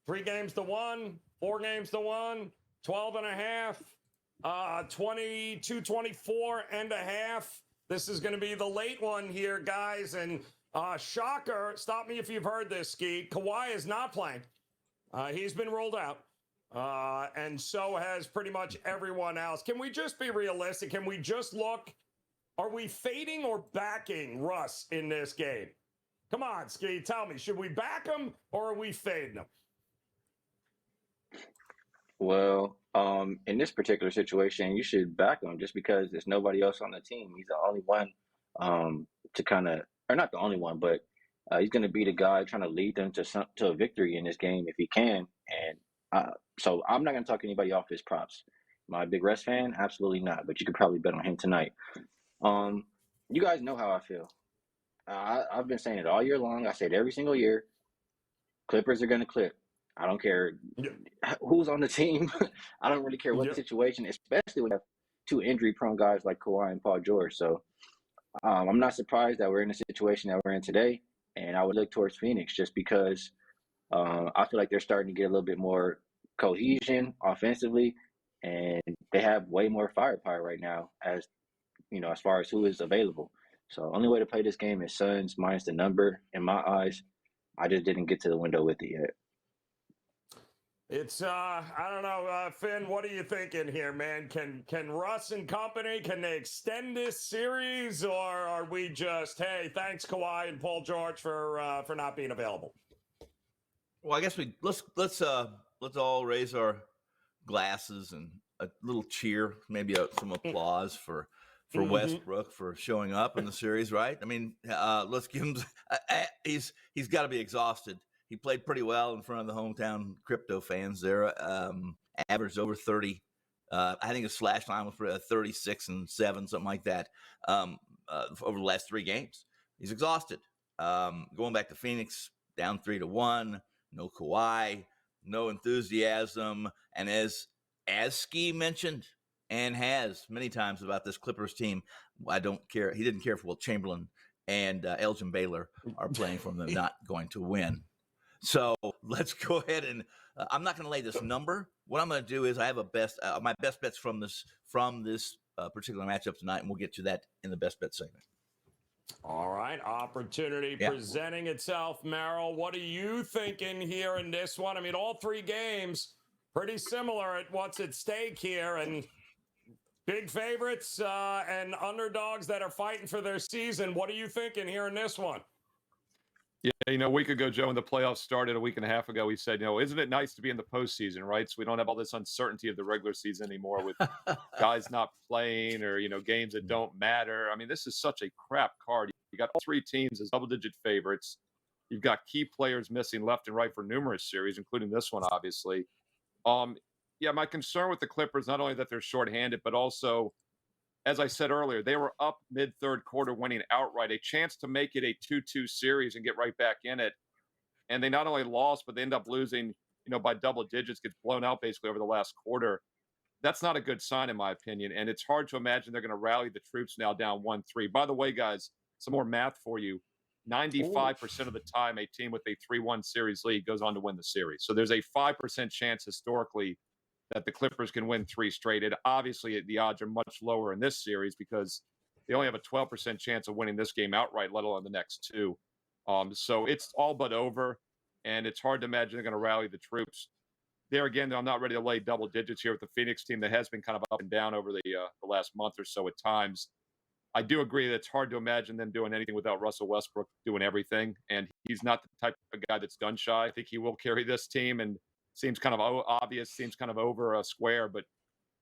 3-1, 4-1, 12.5, 22-24.5. This is going to be the late one here, guys. And shocker, stop me if you've heard this, Skee. Kawhi is not playing. He's been ruled out. And so has pretty much everyone else. Can we just be realistic? Can we just look? Are we fading or backing Russ in this game? Come on, Skee, tell me. Should we back him or are we fading him? Well, in this particular situation, you should back him just because there's nobody else on the team. He's the only one to kind of, or not the only one, but he's going to be the guy trying to lead them to a victory in this game if he can. And so I'm not going to talk anybody off his props. Am I a big Russ fan? Absolutely not. But you could probably bet on him tonight. You guys know how I feel. I've been saying it all year long. I say it every single year. Clippers are going to clip. I don't care who's on the team. I don't really care what the situation, especially when you have two injury-prone guys like Kawhi and Paul George. So I'm not surprised that we're in the situation that we're in today. And I would look towards Phoenix just because I feel like they're starting to get a little bit more cohesion offensively, and they have way more firepower right now as far as who is available. So only way to play this game is Suns minus the number. In my eyes, I just didn't get to the window with it yet. It's I don't know, Finn. What are you thinking here, man? Can Russ and company, can they extend this series, or are we just, hey, thanks Kawhi and Paul George for not being available? Well, I guess let's all raise our glasses and a little cheer, maybe some applause for Westbrook for showing up in the series, right? I mean, let's give him. He's got to be exhausted. He played pretty well in front of the hometown crypto fans there. Averaged over 30. I think his slash line was for 36 and 7, something like that, over the last 3 games. He's exhausted. Going back to Phoenix, down 3-1, no Kawhi, no enthusiasm. And as Skee mentioned and has many times about this Clippers team, I don't care. He didn't care for Wilt Chamberlain and Elgin Baylor are playing for them, not going to win. So let's go ahead and I'm not going to lay this number. What I'm going to do is I have my best bets from this particular matchup tonight, and we'll get to that in the best bet segment. All right, opportunity presenting itself, Merril. What are you thinking here in this one? I mean, all 3 games pretty similar at what's at stake here, and big favorites and underdogs that are fighting for their season. What are you thinking here in this one? Yeah, a week ago, Joe, when the playoffs started a week and a half ago, we said, isn't it nice to be in the postseason, right? So we don't have all this uncertainty of the regular season anymore with guys not playing or, games that don't matter. I mean, this is such a crap card. You got all 3 teams as double-digit favorites. You've got key players missing left and right for numerous series, including this one, obviously. My concern with the Clippers, not only that they're shorthanded, but also, as I said earlier, they were up mid-third quarter winning outright, a chance to make it a 2-2 series and get right back in it. And they not only lost, but they end up losing, by double digits, gets blown out basically over the last quarter. That's not a good sign, in my opinion. And it's hard to imagine they're going to rally the troops now down 1-3. By the way, guys, some more math for you. 95% of the time, a team with a 3-1 series lead goes on to win the series. So there's a 5% chance historically that the Clippers can win 3 straight. And obviously, the odds are much lower in this series because they only have a 12% chance of winning this game outright, let alone the next 2. So it's all but over, and it's hard to imagine they're going to rally the troops. There again, I'm not ready to lay double digits here with the Phoenix team that has been kind of up and down over the last month or so at times. I do agree that it's hard to imagine them doing anything without Russell Westbrook doing everything, and he's not the type of guy that's gun shy. I think he will carry this team, and seems kind of obvious, seems kind of over a square, but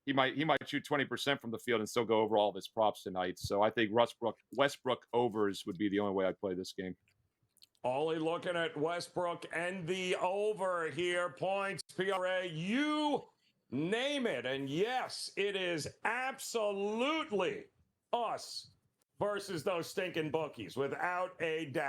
he might shoot 20% from the field and still go over all of his props tonight. So I think Westbrook overs would be the only way I'd play this game. Only looking at Westbrook and the over here. Points, PRA, you name it. And yes, it is absolutely us versus those stinking bookies, without a doubt.